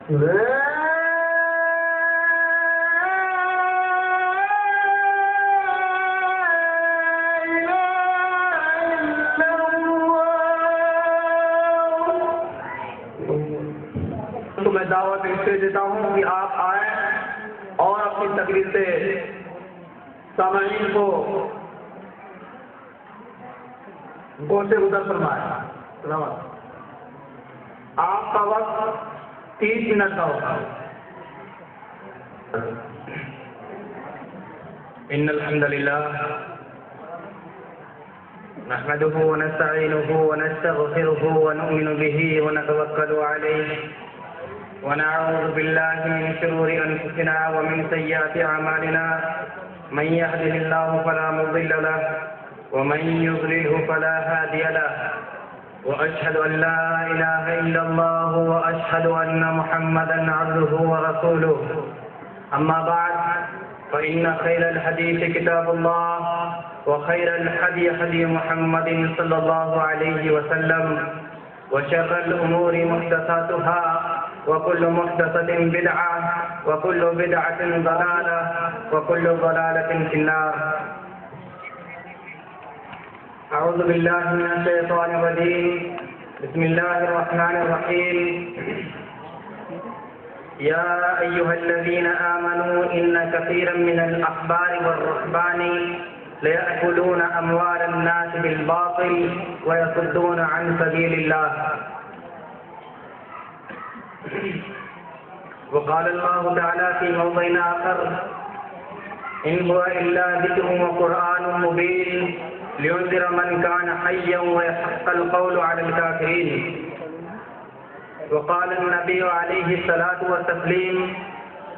تو میں دعوت اس سے دیتا ہوں کہ آپ آئیں اور اپنی تقریر سے سامعین کو غور سے گزر فرمائیں۔ آپ کا وقت 30 منٹ کا ہوگا۔ ان الحمد للہ نحمده ونستعينه ونستغفره ونؤمن به ونتوكل عليه ونعوذ بالله من شرور انفسنا ومن سيئات اعمالنا من يهده الله فلا مضل له ومن يضلله فلا هادي له واشهد ان لا اله الا الله واشهد ان محمدا عبده ورسوله اما بعد فان خير الحديث كتاب الله وخير الهدي هدي محمد صلى الله عليه وسلم وشر الأمور محدثاتها وكل محدثة بدعة وكل بدعة ضلالة وكل ضلالة في النار أعوذ بالله من الشيطان الرجيم بسم الله الرحمن الرحيم يا أيها الذين آمنوا إن كثيرا من الأحبار والرهبان ليأكلون أموال الناس بالباطل ويصدون عن سبيل الله وقال الله تعالى في موضع آخر إن هو إلا ذكر وقرآن مبين لينذر من كان حيا ويحق القول على الكافرين وقال النبي عليه الصلاة والتسليم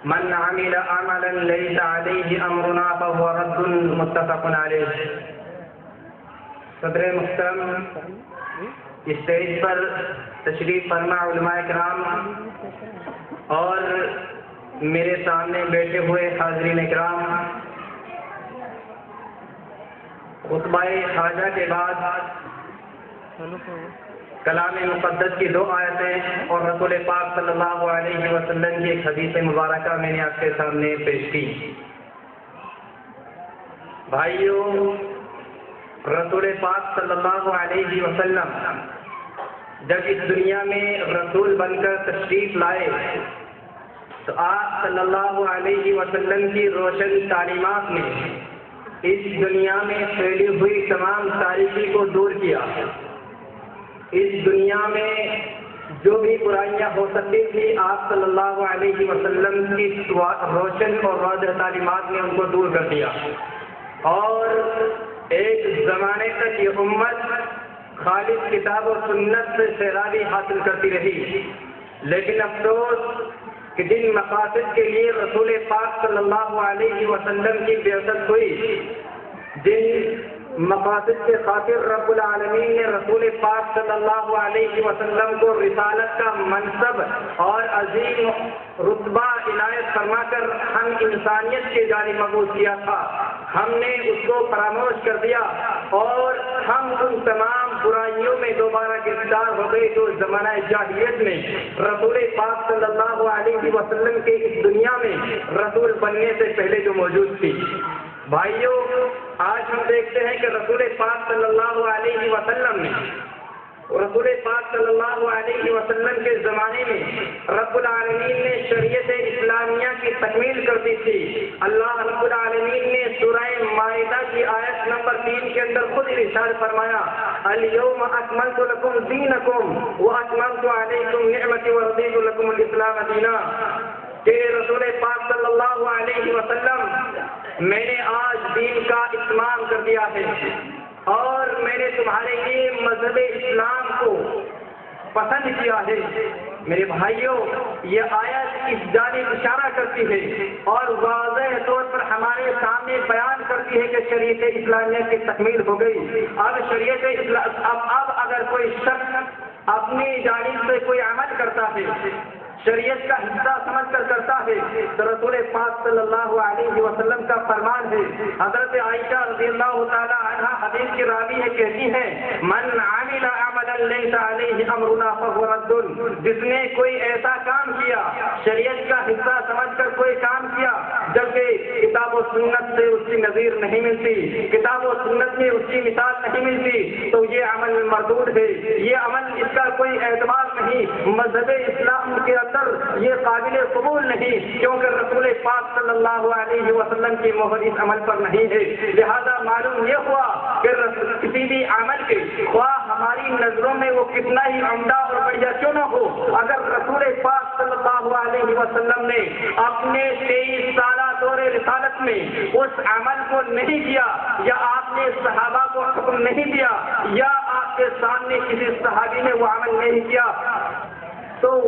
من عمل عملا ليس عليه امرنا فهو رد متفق علیہ۔ صدر محترم، اسٹیج پر تشریف فرما علماء کرام اور میرے سامنے بیٹھے ہوئے حاضرین کرام، خطبہ حاجہ کے بعد کلام مقدس کی 2 آیتیں اور رسول پاک صلی اللہ علیہ وسلم کی ایک حدیث مبارکہ میں نے آپ کے سامنے پیش کی۔ بھائیوں، رسول پاک صلی اللہ علیہ وسلم جب اس دنیا میں رسول بن کر تشریف لائے تو آپ صلی اللہ علیہ وسلم کی روشن تعلیمات نے اس دنیا میں پھیلی ہوئی تمام تاریکی کو دور کیا۔ اس دنیا میں جو بھی برائیاں ہو سکتی تھی آپ صلی اللہ علیہ وسلم کی روشن اور واضح تعلیمات نے ان کو دور کر دیا، اور ایک زمانے تک یہ امت خالص کتاب و سنت سے سیرابی حاصل کرتی رہی۔ لیکن افسوس کہ جن مقاصد کے لیے رسول پاک صلی اللہ علیہ وسلم کی بعثت ہوئی، جن مقاصد کے خاطر رب العالمین نے رسول پاک صلی اللہ علیہ وسلم کو رسالت کا منصب اور عظیم رتبہ عنایت فرما کر ہم انسانیت کے جانب مبعوث کیا تھا، ہم نے اس کو فراموش کر دیا اور ہم ان تمام برائیوں میں دوبارہ گرفتار ہو گئے جو زمانہ جاہلیت میں رسول پاک صلی اللہ علیہ وسلم کے اس دنیا میں رسول بننے سے پہلے جو موجود تھی۔ بھائیوں، آج ہم دیکھتے ہیں کہ رسول پاک صلی اللہ علیہ وسلم نے رسول پاک صلی اللہ علیہ وسلم کے زمانے میں رب العالمین نے شریعت اسلامیہ کی تکمیل کر دی تھی۔ اللہ رب العالمین نے سورہ مائدہ کی آیت نمبر 3 کے اندر خود ارشاد فرمایا، الیوم اکملت لکم دینکم واکملت علیکم نعمتی ورضیت لکم الاسلام دینا، کہ رسول پاک صلی اللہ علیہ وسلم میں نے آج دین کا اتمام کر دیا ہے اور میں نے تمہارے لیے مذہب اسلام کو پسند کیا ہے۔ میرے بھائیوں، یہ آیت اس جانب اشارہ کرتی ہے اور واضح طور پر ہمارے سامنے بیان کرتی ہے کہ شریعت اسلامیہ کی تکمیل ہو گئی۔ اب شریعت اب اگر کوئی شخص اپنی جانب سے کوئی عمل کرتا ہے، شریعت کا حصہ سمجھ کر کرتا ہے، تو رسول پاک صلی اللہ علیہ وسلم کا فرمان ہے۔ حضرت عائشہ رضی اللہ تعالی عنہ حدیث کی راوی ہے، کہتی ہے، من عمل عملا لیس علیہ امرنا فهو رد، جس نے کوئی ایسا کام کیا دین کا حصہ سمجھ کر کوئی کام کیا جبکہ کتاب و سنت سے اس کی نظیر نہیں ملتی، کتاب و سنت میں اس کی مثال نہیں ملتی، تو یہ عمل مردود ہے، یہ عمل اس کا کوئی اعتبار نہیں، مذہب اسلام کے اندر یہ قابل قبول نہیں، کیونکہ رسول پاک صلی اللہ علیہ وسلم کی مہر اس عمل پر نہیں ہے۔ لہذا معلوم یہ ہوا کہ کسی بھی عمل کے خواہ ہماری نظروں میں وہ کتنا ہی عمدہ اور بڑھیا کیوں نہ ہو، اگر رسول پاک صلی اللہ علیہ وسلم نے اپنے 23 سالہ دور رسالت میں اس عمل کو نہیں کیا، یا آپ نے صحابہ کو حکم نہیں دیا، یا آپ کے سامنے کسی صحابی نے وہ عمل نہیں کیا، تو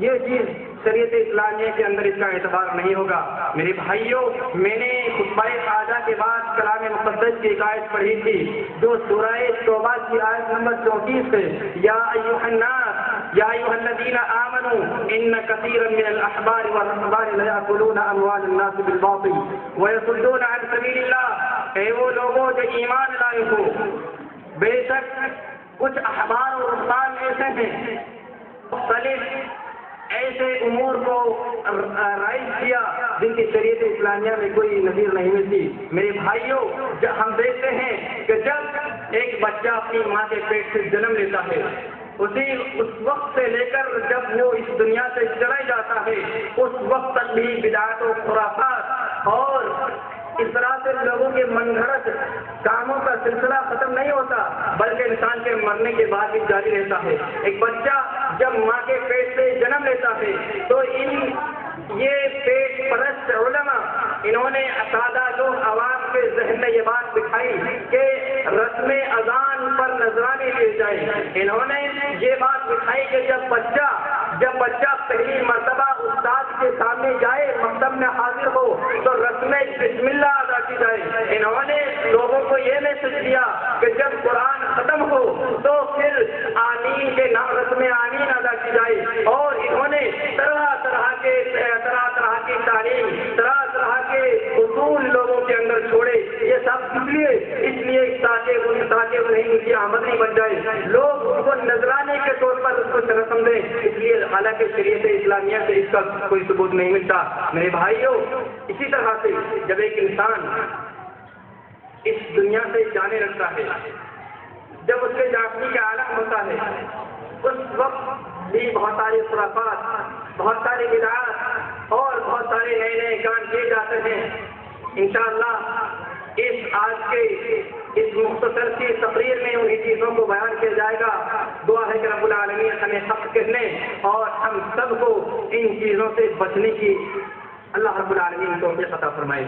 یہ چیز شریعت اسلامیہ کے اندر اس کا اعتبار نہیں ہوگا۔ میرے بھائیوں، میں نے خطبہ خواجہ کے بعد کلام مقدس کی ایک آیت پڑھی تھی جو سورہ توبہ کی آیت نمبر 34 ہے، یا ایھا الناس یا ایھا الذین آمنوا ان کثیرا من الاحبار والرهبان لیأکلون اموال الناس بالباطل ویصدون عن سبیل اللہ، اے وہ لوگوں جو ایمان لائے ہو، بے شک کچھ احبار اور رہبان ایسے ہیں مختلف ایسے امور کو رائج کیا جن کی شریعت اسلامیہ میں کوئی نظیر نہیں ملتی۔ میرے بھائیوں، ہم دیکھتے ہیں کہ جب ایک بچہ اپنی ماں کے پیٹ سے جنم لیتا ہے، اس وقت سے لے کر جب وہ اس دنیا سے چلا جاتا ہے، اس وقت تک بھی بدعات و خرافات اور اس طرح سے لوگوں کے من گھڑت کاموں کا سلسلہ ختم نہیں ہوتا، بلکہ انسان کے مرنے کے بعد بھی جاری رہتا ہے۔ ایک بچہ جب ماں کے پیٹ سے جنم لیتا ہے تو یہ پیٹ پرست علماء انہوں نے اساتذہ لوگ عوام کے ذہن میں یہ بات دکھائی کہ رسم اذان پر نذرانے لیے جائیں۔ انہوں نے یہ بات دکھائی کہ جب بچہ پہلی مرتبہ استاد کے سامنے جائے، مکتب میں حاضر ہو، تو رسم بسم اللہ ادا کی جائے۔ انہوں نے لوگوں کو یہ میسج دیا کہ جب قرآن ختم ہو تو پھر آمین کے نام رسم آمین ادا کی جائے، اور انہوں نے طرح طرح کی تعلیم، طرح کے اصول لوگوں کے اندر چھوڑے۔ یہ سب اس لیے تاکہ انہیں ان کی آمدنی بن جائے، لوگ ان کو نذرانے کے طور پر اس کو رسم دیں، اس لیے حالانکہ شریعت اسلامیہ سے اس کا کوئی ثبوت نہیں ملتا۔ میرے بھائیوں، اسی طرح سے جب ایک انسان اس دنیا سے جانے لگتا ہے، جب اس کے جانے کا عالم ہوتا ہے، اس وقت بھی بہت ساری خرافات، بہت ساری بدعات اور بہت سارے نئے کام کیے جاتے ہیں۔ انشاءاللہ آج کے اس مختصر سی تقریر میں انہی چیزوں کو بیان کیا جائے گا۔ دعا ہے کہ رب العالمین ہمیں حق کہنے اور ہم سب کو ان چیزوں سے بچنے کی اللہ رب العالمین توفیق عطا فرمائے۔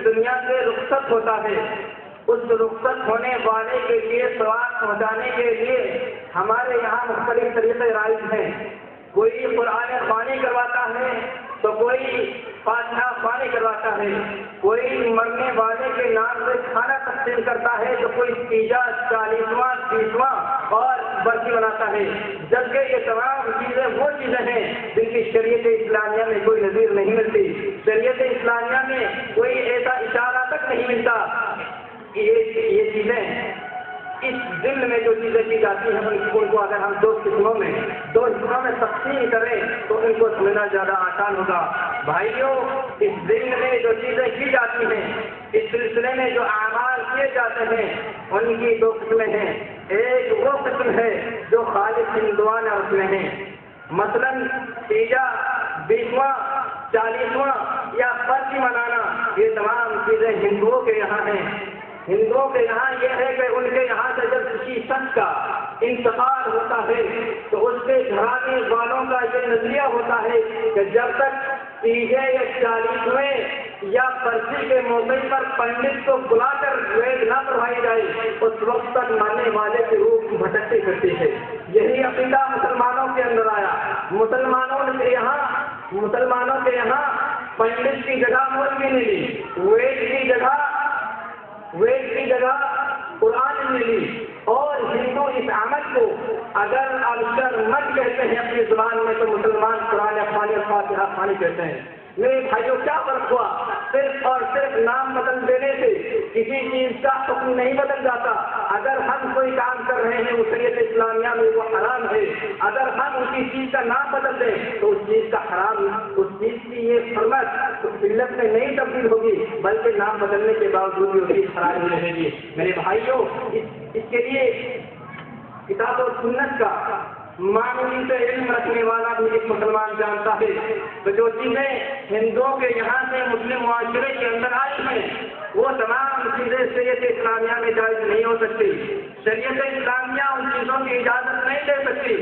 دنیا سے رخصت ہوتا ہے، اس رخصت ہونے والے کے لیے ثواب پہنچانے کے لیے ہمارے یہاں مختلف طریقے رائج ہیں۔ کوئی قرآن خوانی کرواتا ہے تو کوئی فاتحہ خوانی کرواتا ہے، کوئی مرنے والے کے نام سے کھانا تقسیم کرتا ہے تو کوئی تیجا 40واں 30واں اور برسی بناتا ہے، جبکہ یہ تمام چیزیں وہ چیزیں ہیں جن کی شریعت اسلامیہ میں کوئی نظیر نہیں ملتی۔ شریعت اسلامیہ میں کوئی ایسا اشارہ تک نہیں ملتا کہ یہ چیزیں اس ضمن میں جو چیزیں کی جاتی ہیں ان کو اگر ہم دو حصوں میں تقسیم کریں تو ان کو سمجھنا زیادہ آسان ہوگا۔ بھائیوں، اس ضمن میں جو چیزیں کی جاتی ہیں، اس سلسلے میں جو اعمال کیے جاتے ہیں، ان کی دو قسمیں ہیں۔ ایک وہ قسم ہے جو خالص ہندوانہ رسمیں ہیں، مثلا تیجا 20واں 40واں یا برسی منانا، یہ تمام چیزیں ہندوؤں کے یہاں ہیں۔ ہندوؤں کے یہاں یہ ہے کہ ان کے یہاں سے جب کسی شخص کا انتقال ہوتا ہے تو اس کے گھرانے والوں کا یہ نظریہ ہوتا ہے کہ جب تک تیجے یا 40ویں یا برسی کے موقع پر پنڈت کو بلا کر وید نہ پڑھائی جائے، اس وقت تک مرنے والے کی روح بھٹکتے کرتی ہے۔ یہی عقیدہ مسلمانوں کے اندر آیا۔ مسلمانوں کے یہاں پنڈت کی جگہ مولوی نے لی، وید کی جگہ قرآن نے لی، اور ہندو اس عمل کو اگر ابشر مت کہتے ہیں اپنی زبان میں تو مسلمان قرآن خوانی اور فاتحہ خوانی کہتے ہیں۔ میرے بھائیوں، کیا فرق ہوا؟ صرف اور صرف نام بدل دینے سے کسی چیز کا حکم نہیں بدل جاتا. اگر ہم کوئی کام کر رہے ہیں وہ شریعت اسلامیہ میں وہ حرام ہے، اگر ہم اسی چیز کا نام بدل دیں تو اس چیز کا حرام، اس چیز کی یہ حرمت اس علت میں نہیں تبدیل ہوگی بلکہ نام بدلنے کے باوجود بھی اس کی حرام رہے گی. میرے بھائیوں، اس کے لیے کتاب و سنت کا معمولی سے علم رکھنے والا بھی ایک مسلمان جانتا ہے تو جو چیزیں ہندوؤں کے یہاں سے مسلم معاشرے کے اندر آئی ہیں وہ تمام چیزیں شریعت اسلامیہ میں جائز نہیں ہو سکتی. شریعت اسلامیہ ان چیزوں کی اجازت نہیں دے سکتی.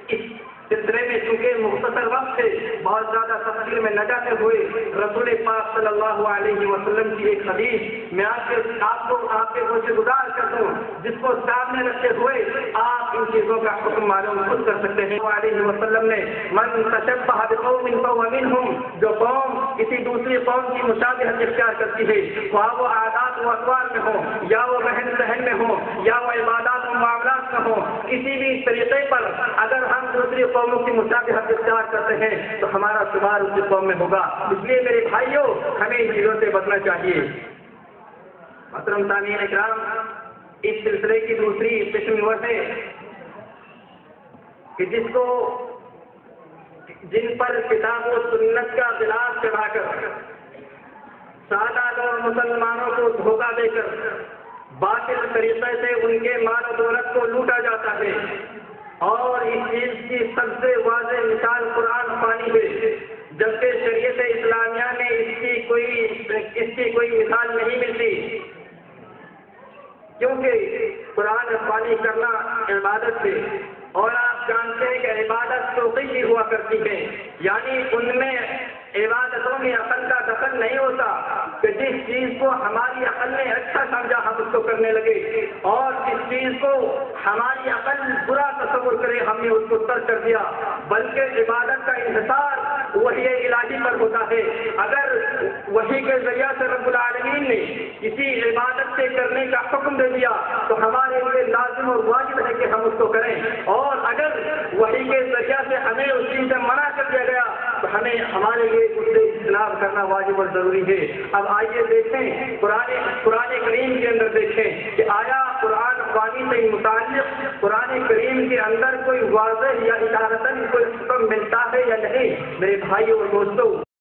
اس سلسلے میں چونکہ مختصر وقت ہے، بہت زیادہ تفصیل میں نہ جاتے ہوئے رسول پاک صلی اللہ علیہ وسلم کی ایک حدیث میں آپ کے گوشے گزار کرتا ہوں جس کو سامنے رکھتے ہوئے آپ ان چیزوں کا حکم معلوم خود کر سکتے ہیں. علیہ وسلم نے من تشبہ بقوم فهو منهم، جو قوم کسی دوسری قوم کی مشابہت اختیار کرتی ہے، خواہ وہ عادات و اقوال میں ہو یا وہ رہن سہن میں ہو یا وہ عبادات و معاملات میں ہو، کسی بھی طریقے پر اگر ہم دوسری قوموں کی مشابہت اختیار کرتے ہیں تو ہمارا شمار اسی قوم میں ہوگا. اس لیے میرے بھائیوں ہمیں ان چیزوں سے بچنا چاہیے. محترم سامعین اکرام، اس سلسلے کی دوسری قسم وہ ہے کہ جن پر کتاب و سنت کا غلاف چڑھا کر سادہ لوگ مسلمانوں کو دھوکہ دے کر باطل طریقے سے ان کے مال و دولت کو لوٹا جاتا ہے. اور اس چیز کی سب سے واضح مثال قرآن خوانی ہے، جبکہ شریعت اسلامیہ میں اس کی کوئی مثال نہیں ملتی، کیونکہ قرآن خوانی کرنا عبادت ہے اور آپ جانتے ہیں کہ عبادت توقیفی ہوا کرتی ہے، یعنی ان میں عبادتوں میں عقل کا دخل نہیں ہوتا کہ جس چیز کو ہماری عقل نے اچھا سمجھا ہم اس کو کرنے لگے اور جس چیز کو ہماری عقل برا تصور کرے ہم نے اس کو ترک کر دیا، بلکہ عبادت کا انحصار وحی الہی پر ہوتا ہے. اگر وحی کے ذریعہ سے رب العالمین نے کسی عبادت سے کرنے کا حکم دے دیا تو ہمارے لیے لازم اور واجب ہے کہ ہم اس کو کریں، اور اگر وحی کے ذریعہ سے ہمیں اس چیز سے منع کر دیا گیا تو ہمیں ہمارے لیے اس سے اجتناب کرنا واجب اور ضروری ہے. اب آئیے دیکھیں قرآن کریم کے اندر دیکھیں کہ آیا قرآن خوانی سے متعلق قرآن کریم کے اندر کوئی واضح یا اشارتاً کوئی حکم ملتا ہے یا نہیں. میرے بھائیوں اور دوستوں،